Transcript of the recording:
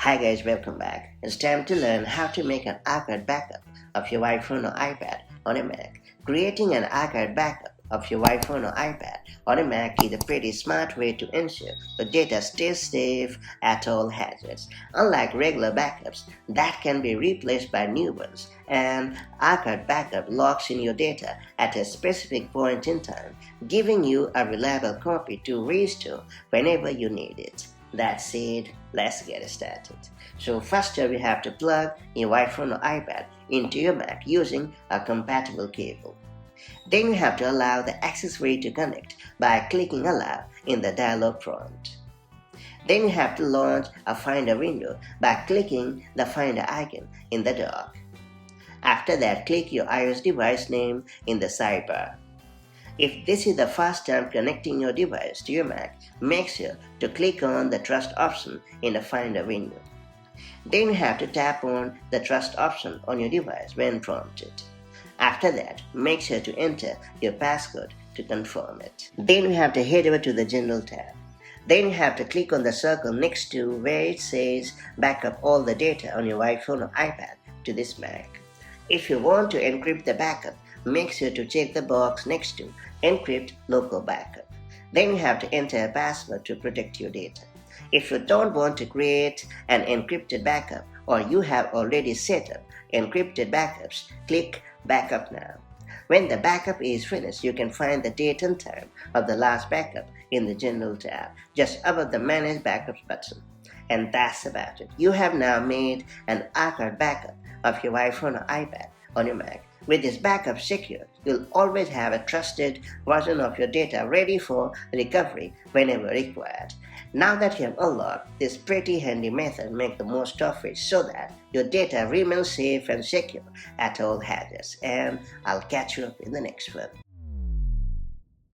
Hi guys, welcome back. It's time to learn how to make an archive backup of your iPhone or iPad on a Mac. Creating an archive backup of your iPhone or iPad on a Mac is a pretty smart way to ensure the data stays safe at all hazards. Unlike regular backups that can be replaced by new ones, an archive backup locks in your data at a specific point in time, giving you a reliable copy to restore whenever you need it. That said, let's get started. So first we have to plug your iPhone or iPad into your Mac using a compatible cable. Then you have to allow the accessory to connect by clicking Allow in the dialog prompt. Then you have to launch a Finder window by clicking the Finder icon in the dock. After that, click your iOS device name in the sidebar. If this is the first time connecting your device to your Mac, make sure to click on the Trust option in the Finder window. Then you have to tap on the Trust option on your device when prompted. After that, make sure to enter your passcode to confirm it. Then you have to head over to the General tab. Then you have to click on the circle next to where it says Backup all the data on your iPhone or iPad to this Mac. If you want to encrypt the backup, make sure to check the box next to Encrypt Local Backup. Then you have to enter a password to protect your data. If you don't want to create an encrypted backup or you have already set up encrypted backups, click Backup Now. When the backup is finished, you can find the date and time of the last backup in the General tab, just above the Manage Backups button. And that's about it. You have now made an archive backup of your iPhone or iPad on your Mac. With this backup secured, you'll always have a trusted version of your data ready for recovery whenever required. Now that you have unlocked this pretty handy method, make the most of it so that your data remains safe and secure at all hazards. And I'll catch you up in the next one.